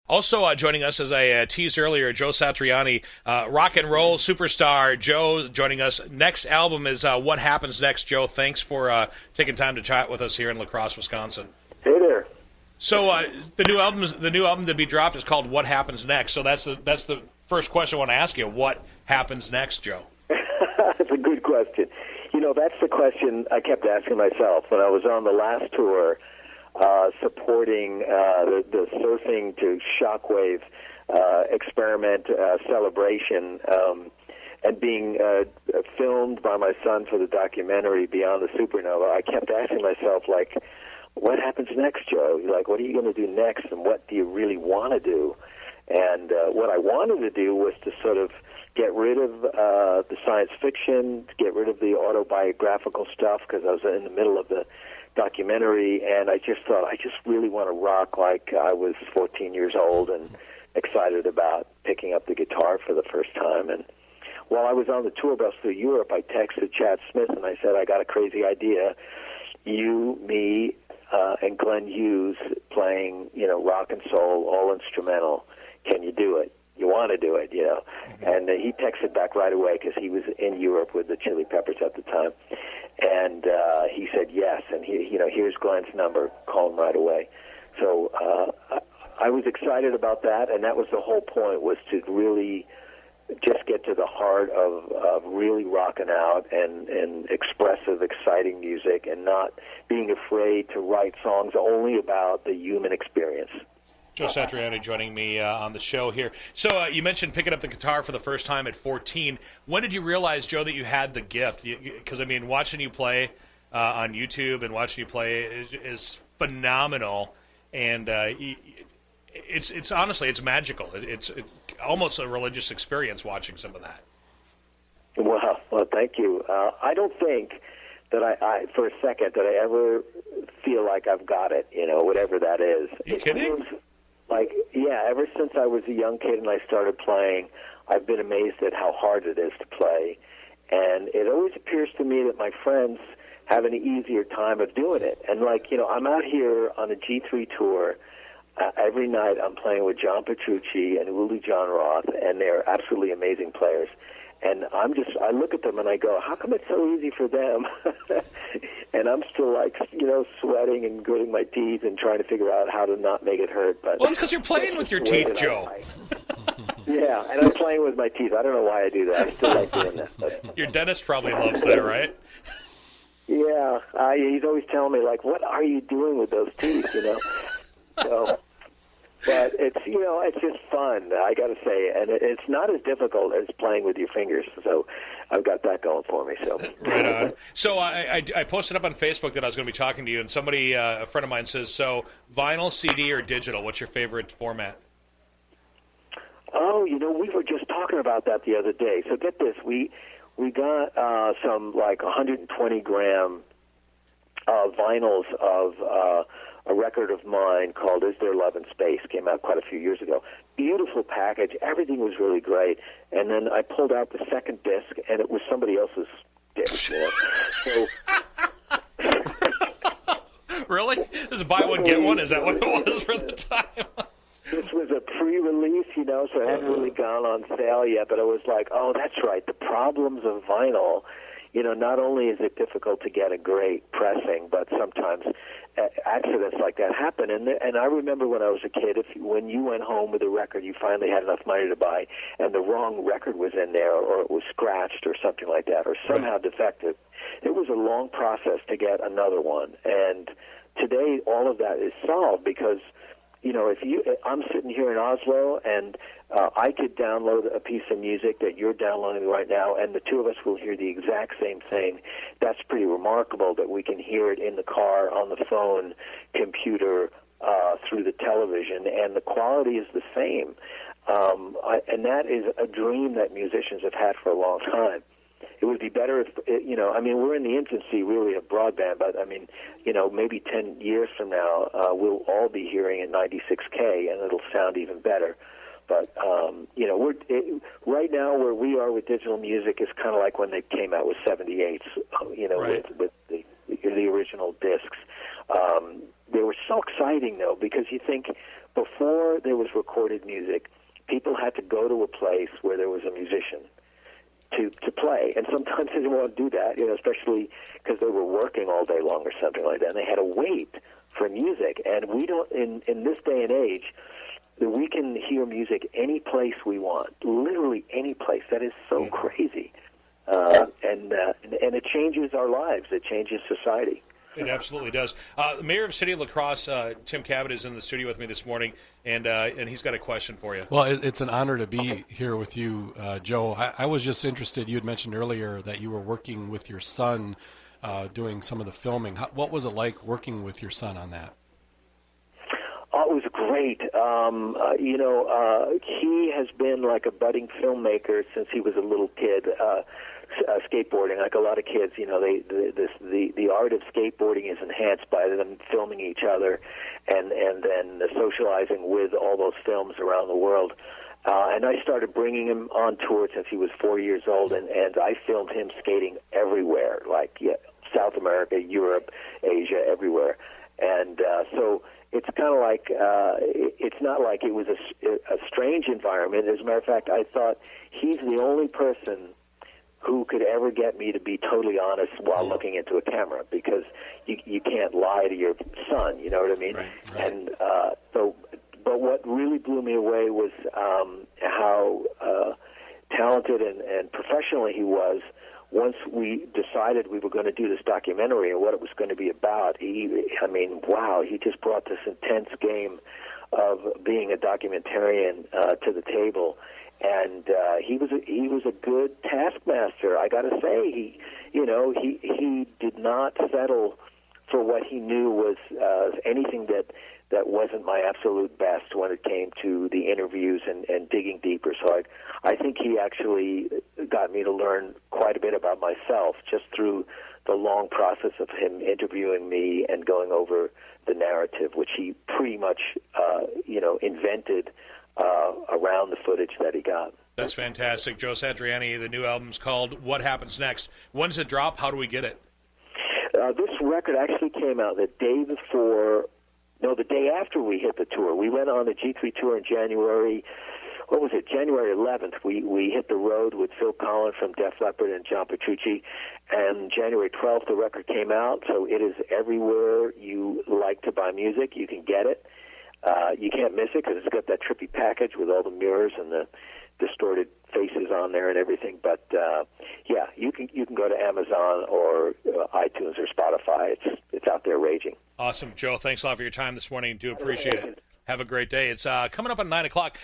Also joining us, as I teased earlier, Joe Satriani, rock and roll superstar. Joe joining us. Next album is What Happens Next. Joe, thanks for taking time to chat with us here in La Crosse, Wisconsin. Hey there. So the new album to be dropped is called What Happens Next. So that's the first question I want to ask you. What happens next, Joe? That's a good question. You know, that's the question I kept asking myself when I was on the last tour. Supporting the surfing to shockwave experiment celebration, and being filmed by my son for the documentary Beyond the Supernova, I kept asking myself, like, what happens next, Joe? Like, what are you going to do next, and what do you really want to do? And what I wanted to do was to sort of get rid of the science fiction, get rid of the autobiographical stuff, because I was in the middle of the documentary, and I just thought, I just really want to rock like I was 14 years old and excited about picking up the guitar for the first time. And while I was on the tour bus through Europe, I texted Chad Smith and I said, I got a crazy idea. You, me, and Glenn Hughes playing, rock and soul, all instrumental. Can you do it? You want to do it, Mm-hmm. And he texted back right away because he was in Europe with the Chili Peppers at the time. And he said yes, and here's Glenn's number. Call him right away. So I was excited about that, and that was the whole point, was to really just get to the heart of really rocking out and expressive, exciting music, and not being afraid to write songs only about the human experience. Joe Satriani joining me on the show here. So you mentioned picking up the guitar for the first time at 14. When did you realize, Joe, that you had the gift? Because, watching you play on YouTube and watching you play is phenomenal. And it's honestly, it's magical. It's almost a religious experience watching some of that. Well, thank you. I don't think that I for a second, that I ever feel like I've got it, whatever that is. Are you kidding? Ever since I was a young kid and I started playing, I've been amazed at how hard it is to play. And it always appears to me that my friends have an easier time of doing it. And, I'm out here on a G3 tour. Every night I'm playing with John Petrucci and Uli John Roth, and they're absolutely amazing players. And I look at them and I go, how come it's so easy for them? And I'm still sweating and gritting my teeth and trying to figure out how to not make it hurt. But well, it's because you're playing with your teeth, Joe. Yeah, and I'm playing with my teeth. I don't know why I do that. I still like doing that. But your dentist probably loves that, right? Yeah, he's always telling me, what are you doing with those teeth, So, but it's just fun, I got to say, and it's not as difficult as playing with your fingers. So I've got that going for me. So right on. So I posted up on Facebook that I was going to be talking to you, and somebody, a friend of mine, says, "So vinyl, CD, or digital? What's your favorite format?" Oh, we were just talking about that the other day. So get this, we got some 120 gram vinyls of a record of mine called Is There Love in Space. Came out quite a few years ago. Beautiful package. Everything was really great. And then I pulled out the second disc, and it was somebody else's disc. So, really? This is buy one, get one? Is that what it was for the time? This was a pre-release, so it hadn't really gone on sale yet, but I was like, oh, that's right, the problems of vinyl. Not only is it difficult to get a great pressing, but sometimes accidents like that happen. And I remember when I was a kid, when you went home with a record you finally had enough money to buy, and the wrong record was in there, or it was scratched or something like that, or somehow defective, it was a long process to get another one. And today all of that is solved because, I'm sitting here in Oslo, and I could download a piece of music that you're downloading right now, and the two of us will hear the exact same thing. That's pretty remarkable that we can hear it in the car, on the phone, computer, through the television, and the quality is the same. And that is a dream that musicians have had for a long time. It would be better if, we're in the infancy, really, of broadband, but, maybe 10 years from now, we'll all be hearing at 96K, and it'll sound even better. But, right now where we are with digital music is kind of like when they came out with 78s, right. with the original discs. They were so exciting, though, because you think, before there was recorded music, people had to go to a place where there was a musician to play, and sometimes they didn't want to do that, especially because they were working all day long or something like that, and they had to wait for music. And we don't, in this day and age, we can hear music any place we want, literally any place. That is so crazy, and it changes our lives. It changes society. It absolutely does. The mayor of City of La Crosse, Tim Cabot, is in the studio with me this morning, and he's got a question for you. Well, it's an honor to be here with you, Joe. I was just interested. You had mentioned earlier that you were working with your son doing some of the filming. What was it like working with your son on that? Oh, it was great. He has been like a budding filmmaker since he was a little kid. Skateboarding, like a lot of kids, the art of skateboarding is enhanced by them filming each other, and then socializing with all those films around the world. And I started bringing him on tour since he was 4 years old, and I filmed him skating everywhere, South America, Europe, Asia, everywhere. And so it's kind of like, it's not like it was a strange environment. As a matter of fact, I thought he's the only person who could ever get me to be totally honest while looking into a camera, because you can't lie to your son, you know what I mean? Right. And but what really blew me away was how talented and professional he was. Once we decided we were going to do this documentary and what it was going to be about, he just brought this intense game of being a documentarian to the table. And he was a good taskmaster. I got to say, he did not settle for what he knew was anything that wasn't my absolute best when it came to the interviews and digging deeper. So I think he actually got me to learn quite a bit about myself just through the long process of him interviewing me and going over the narrative, which he pretty much invented around the footage that he got. That's fantastic. Joe Satriani, the new album's called What Happens Next. When does it drop? How do we get it? This record actually came out the day after we hit the tour. We went on the G3 tour in January. What was it? January 11th. We hit the road with Phil Collins from Def Leppard and John Petrucci, and January 12th the record came out. So it is everywhere you like to buy music. You can get it. You can't miss it because it's got that trippy package with all the mirrors and the distorted faces on there and everything. But you can go to Amazon or iTunes or Spotify. It's out there raging. Awesome, Joe. Thanks a lot for your time this morning. Do appreciate it. Have a great day. It's coming up at 9 o'clock.